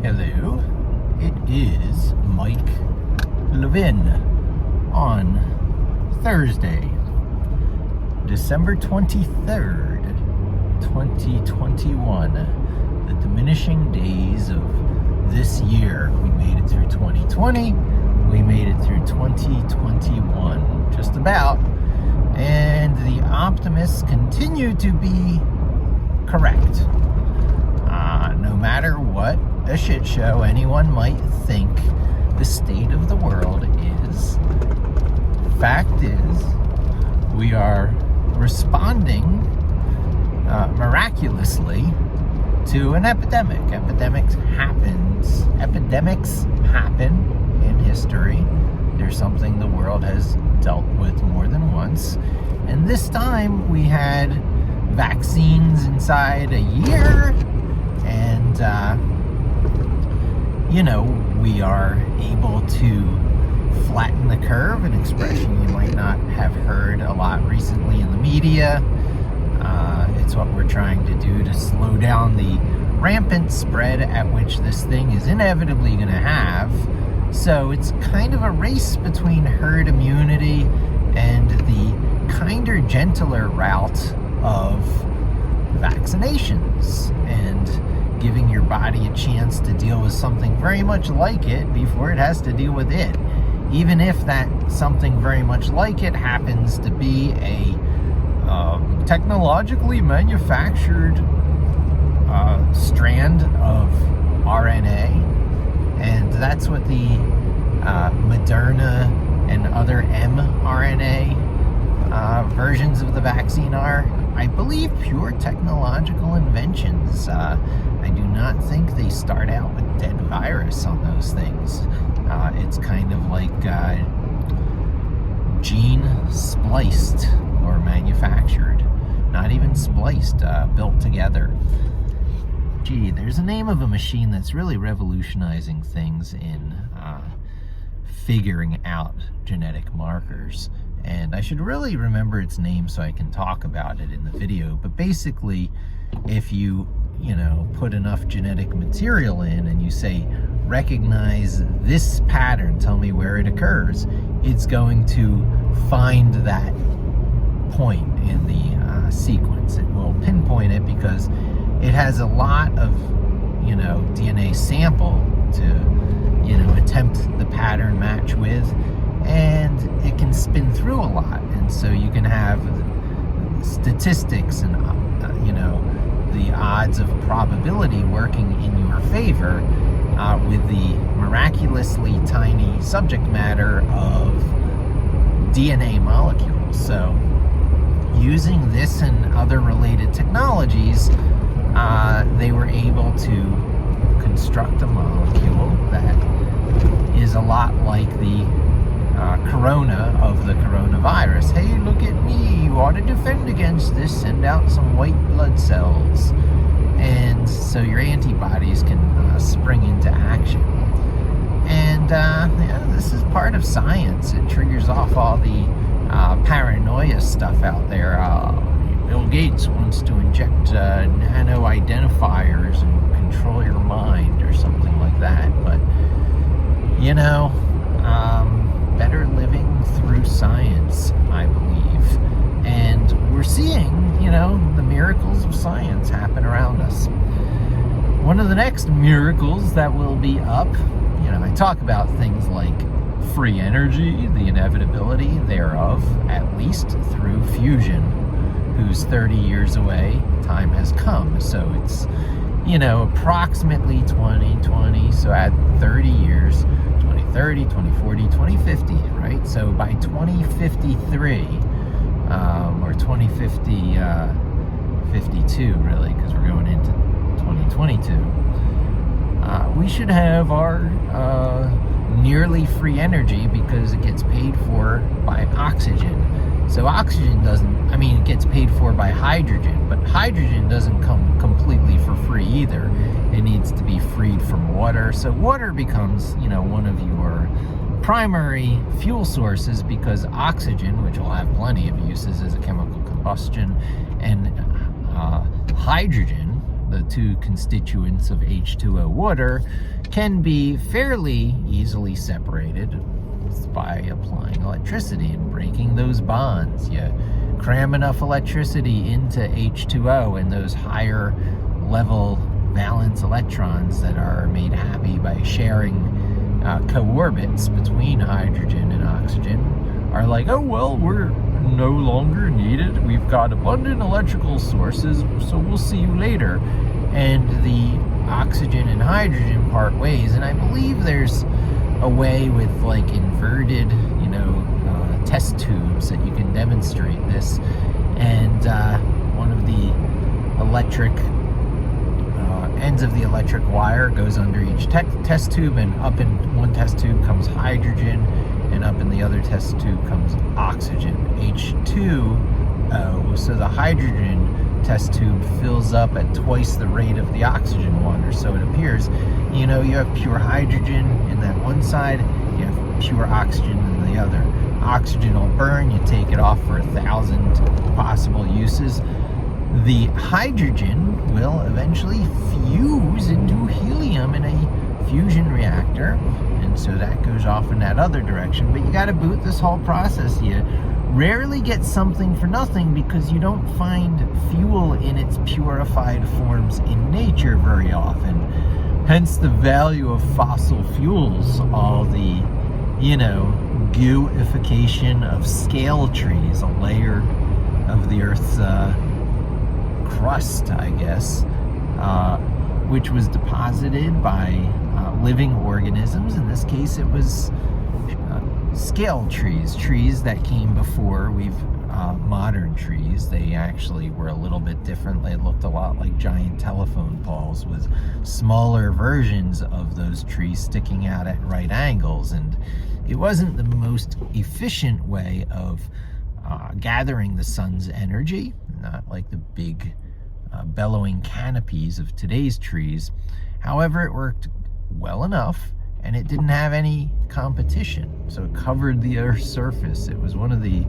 Hello, it is Mike Levin on Thursday, December 23rd, 2021. The diminishing days of this year. We made it through 2020. We made it through 2021, just about. And the optimists continue to be correct. No matter what a shit show anyone might think the state of the world is, fact is, we are responding miraculously to an epidemic. Epidemics happen in history. There's something the world has dealt with more than once. And this time we had vaccines inside a year. And, we are able to flatten the curve, an expression you might not have heard a lot recently in the media. It's what we're trying to do to slow down the rampant spread at which this thing is inevitably going to have. So it's kind of a race between herd immunity and the kinder, gentler route of vaccinations and giving your body a chance to deal with something very much like it before it has to deal with it. Even if that something very much like it happens to be a technologically manufactured strand of RNA. And that's what the Moderna and other mRNA versions of the vaccine are. I believe pure technological inventions. I do not think they start out with dead virus on those things. It's kind of like gene spliced or manufactured. Not even spliced, built together. Gee, there's a name of a machine that's really revolutionizing things in figuring out genetic markers. And I should really remember its name so I can talk about it in the video. But basically, if you put enough genetic material in and you say, recognize this pattern, tell me where it occurs, it's going to find that point in the sequence. It will pinpoint it because it has a lot of, DNA sample to, attempt the pattern match with. And it can spin through a lot, and so you can have statistics and the odds of probability working in your favor with the miraculously tiny subject matter of DNA molecules. So using this and other related technologies, they were able to construct a molecule that is a lot like the corona of the coronavirus. Hey, look at me, you ought to defend against this, send out some white blood cells. And so your antibodies can spring into action. And this is part of science. It triggers off all the paranoia stuff out there. Bill Gates wants to inject nano identifiers and control your mind or something like that. But, better living through science, I believe. And we're seeing, the miracles of science happen around us. One of the next miracles that will be up, I talk about things like free energy, the inevitability thereof, at least through fusion, whose 30 years away time has come. So it's, approximately 2020, so add 30 years, 2030, 2040, 2050, right? So by 2053, or 2052, really, because we're going into 2022, we should have our nearly free energy because it gets paid for by oxygen. So oxygen it gets paid for by hydrogen, but hydrogen doesn't come completely for free either. It needs to be freed from water. So water becomes, one of your primary fuel sources because oxygen, which will have plenty of uses as a chemical combustion, and hydrogen, the two constituents of H2O water, can be fairly easily separated by applying electricity and breaking those bonds. You cram enough electricity into H2O, and those higher level valence electrons that are made happy by sharing co-orbits between hydrogen and oxygen are like, oh, well, we're no longer needed. We've got abundant electrical sources, so we'll see you later. And the oxygen and hydrogen part ways. And I believe there's a way with like inverted, test tubes that you can demonstrate this. And one of the electric ends of the electric wire goes under each test tube, and up in one test tube comes hydrogen, and up in the other test tube comes oxygen, H2O. So the hydrogen test tube fills up at twice the rate of the oxygen one, or so it appears. You have pure hydrogen in that one side, you have pure oxygen in the other. Oxygen will burn, you take it off for 1,000 possible uses. The hydrogen will eventually fuse into helium in a fusion reactor, and so that goes off in that other direction. But you got to boot this whole process. You rarely get something for nothing, because you don't find fuel in its purified forms in nature very often. Hence the value of fossil fuels, all the, gooification of scale trees, a layer of the Earth's crust, I guess, which was deposited by living organisms. In this case, it was scale trees that came before modern trees. They actually were a little bit different. They looked a lot like giant telephone poles with smaller versions of those trees sticking out at right angles. And it wasn't the most efficient way of gathering the sun's energy, not like the big bellowing canopies of today's trees. However, it worked well enough, and it didn't have any competition, so it covered the Earth's surface. It was one of the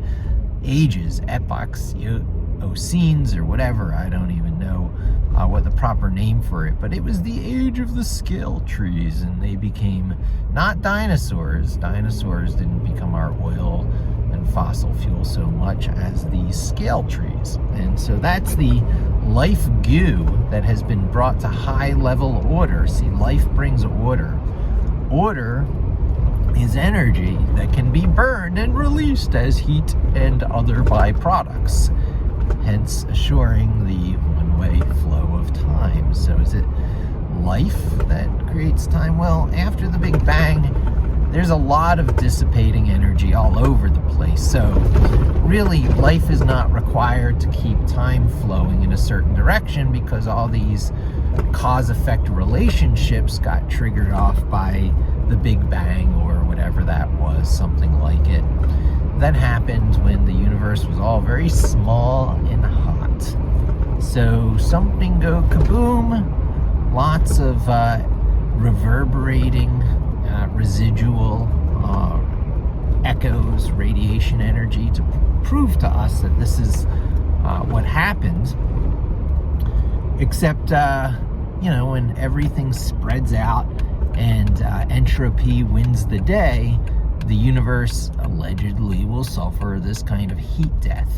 ages, epochs, Eocenes or whatever. I don't even know what the proper name for it, but it was the age of the scale trees, and they became not dinosaurs. Dinosaurs didn't become our oil and fossil fuel so much as the scale trees. And so that's the life goo that has been brought to high level order. See, life brings order. Order is energy that can be burned and released as heat and other byproducts, hence assuring the one-way flow of time. So is it life that creates time? Well, after the Big Bang, there's a lot of dissipating energy all over the place. So really, life is not required to keep time flowing in a certain direction, because all these cause-effect relationships got triggered off by the Big Bang, or whatever that was, something like it. That happened when the universe was all very small and hot. So something go kaboom, lots of reverberating, residual echoes, radiation energy, to prove to us that this is what happened. Except, when everything spreads out and entropy wins the day, the universe allegedly will suffer this kind of heat death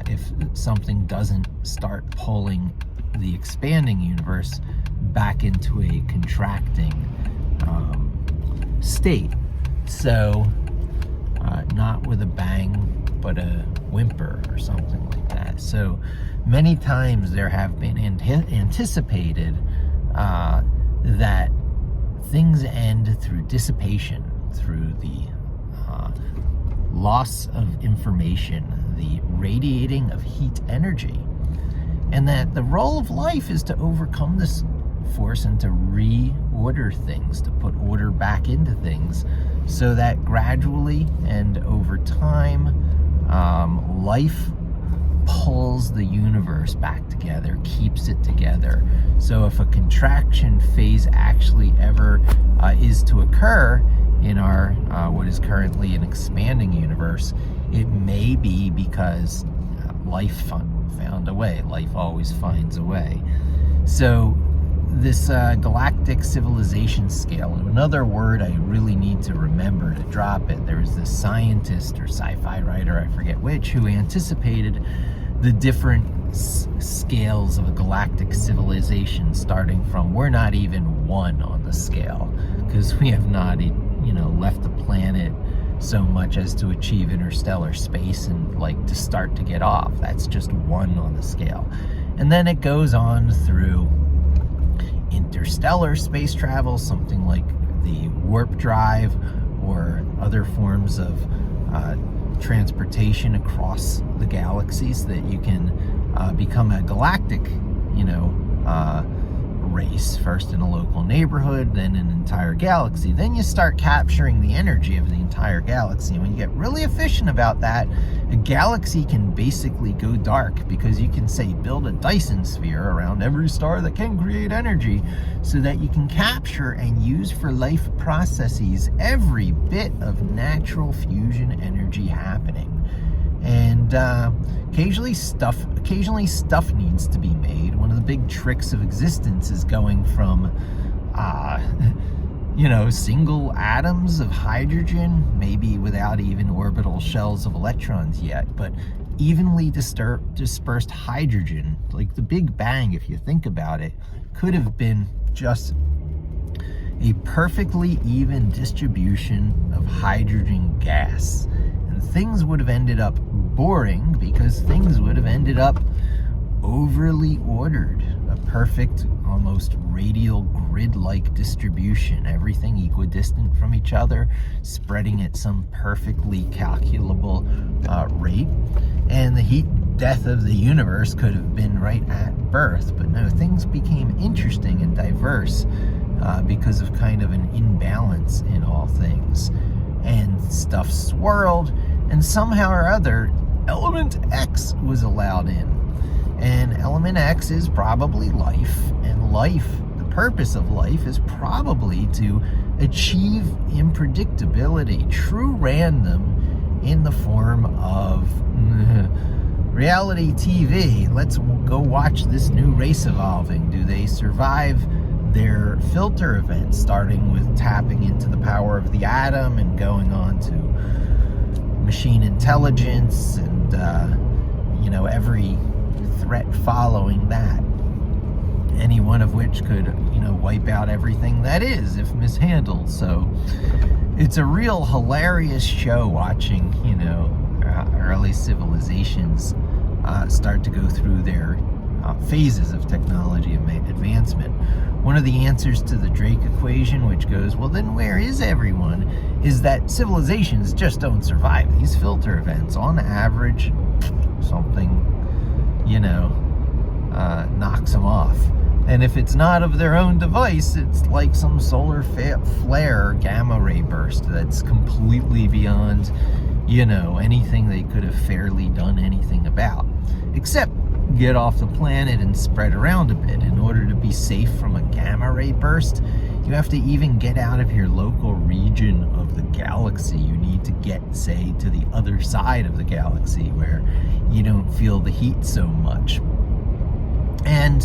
if something doesn't start pulling the expanding universe back into a contracting state. So not with a bang, but a whimper or something like that. So many times there have been anticipated that things end through dissipation, through the loss of information, the radiating of heat energy, and that the role of life is to overcome this force and to reorder things, to put order back into things, so that gradually and over time, life pulls the universe back together, keeps it together. So if a contraction phase actually ever is to occur in our what is currently an expanding universe, it may be because life found a way. Life always finds a way. So this galactic civilization scale, and another word I really need to remember to drop it, there was this scientist or sci-fi writer, I forget which, who anticipated the different scales of a galactic civilization, starting from, we're not even one on the scale, because we have not, left the planet so much as to achieve interstellar space and like to start to get off. That's just one on the scale. And then it goes on through interstellar space travel, something like the warp drive or other forms of transportation across the galaxies, so that you can become a galactic, race, first in a local neighborhood, then an entire galaxy. Then you start capturing the energy of the entire galaxy. And when you get really efficient about that, a galaxy can basically go dark, because you can say build a Dyson sphere around every star that can create energy, so that you can capture and use for life processes every bit of natural fusion energy happening. And occasionally stuff needs to be made. One of the big tricks of existence is going from single atoms of hydrogen, maybe without even orbital shells of electrons yet, but evenly dispersed hydrogen. Like the Big Bang, if you think about it, could have been just a perfectly even distribution of hydrogen gas. And things would have ended up boring, because things would have ended up overly ordered. A perfect, almost radial grid-like distribution, everything equidistant from each other, spreading at some perfectly calculable rate. And the heat death of the universe could have been right at birth. But no, things became interesting and diverse because of kind of an imbalance in all things. And stuff swirled, and somehow or other, element X was allowed in. And element X is probably life, and life, the purpose of life, is probably to achieve unpredictability, true random, in the form of reality TV. Let's go watch this new race evolving. Do they survive their filter events, starting with tapping into the power of the atom and going on to machine intelligence and every threat following that, any one of which could wipe out everything that is if mishandled. So it's a real hilarious show watching early civilizations start to go through their phases of technology advancement. One of the answers to the Drake equation, which goes, well, then where is everyone, is that civilizations just don't survive these filter events. On average, something, knocks them off. And if it's not of their own device, it's like some solar flare gamma ray burst that's completely beyond, anything they could have fairly done anything about. Except get off the planet and spread around a bit. In order to be safe from a gamma ray burst, you have to even get out of your local region of the galaxy. You need to get, say, to the other side of the galaxy where you don't feel the heat so much. And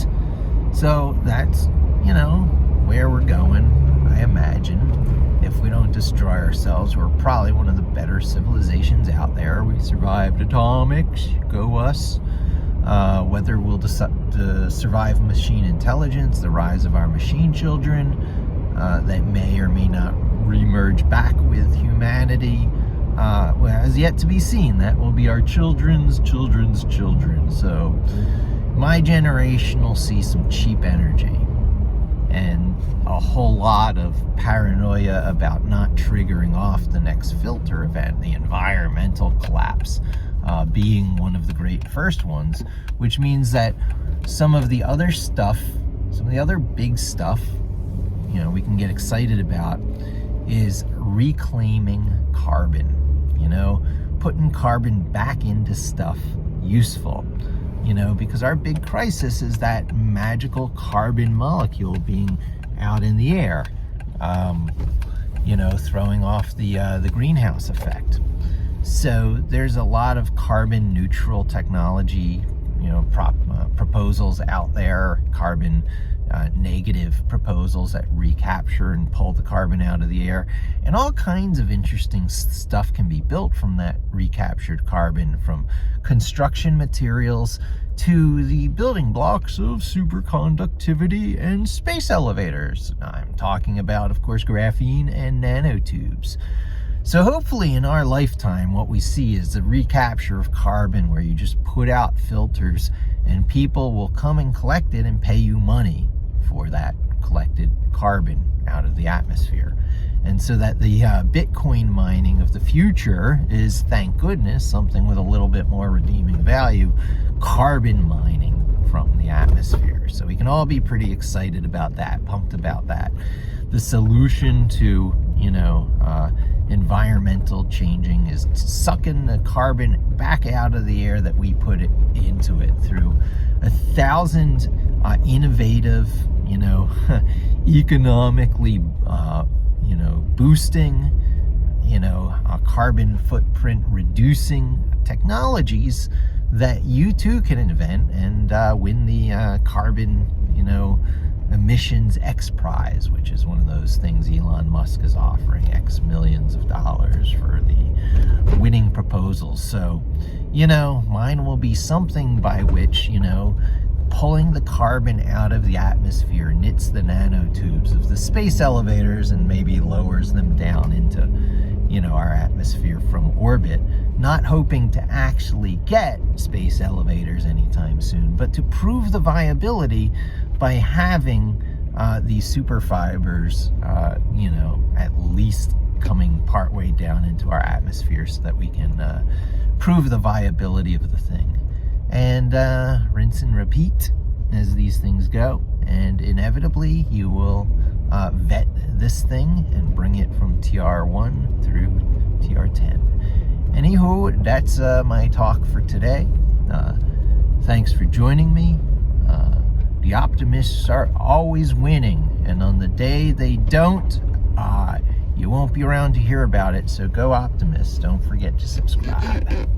so that's, where we're going, I imagine. If we don't destroy ourselves, we're probably one of the better civilizations out there. We survived atomics, go us. Whether we'll survive machine intelligence, the rise of our machine children, that may or may not remerge back with humanity, has yet to be seen. That will be our children's children's children. So my generation will see some cheap energy and a whole lot of paranoia about not triggering off the next filter event, the environmental collapse, being one of the great first ones, which means that some of the other stuff, some of the other big stuff, we can get excited about, is reclaiming carbon, putting carbon back into stuff useful, because our big crisis is that magical carbon molecule being out in the air, throwing off the greenhouse effect. So there's a lot of carbon neutral technology, proposals out there, carbon negative proposals that recapture and pull the carbon out of the air, and all kinds of interesting stuff can be built from that recaptured carbon, from construction materials to the building blocks of superconductivity and space elevators. I'm talking about, of course, graphene and nanotubes. So hopefully in our lifetime, what we see is the recapture of carbon, where you just put out filters and people will come and collect it and pay you money for that collected carbon out of the atmosphere. And so that the Bitcoin mining of the future is, thank goodness, something with a little bit more redeeming value, carbon mining from the atmosphere. So we can all be pretty excited about that, pumped about that. The solution to, environmental changing is sucking the carbon back out of the air that we put it into it through 1,000 innovative, economically, boosting, carbon footprint reducing technologies that you too can invent and win the carbon, emissions X Prize, which is one of those things Elon Musk is offering, X millions of dollars for the winning proposals. So, mine will be something by which, pulling the carbon out of the atmosphere knits the nanotubes of the space elevators and maybe lowers them down into, our atmosphere from orbit. Not hoping to actually get space elevators anytime soon, but to prove the viability by having these super fibers, at least coming partway down into our atmosphere, so that we can prove the viability of the thing. And rinse and repeat as these things go. And inevitably, you will vet this thing and bring it from TR1 through TR10. Anywho, that's my talk for today. Thanks for joining me. The optimists are always winning, and on the day they don't, you won't be around to hear about it. So go Optimists. Don't forget to subscribe.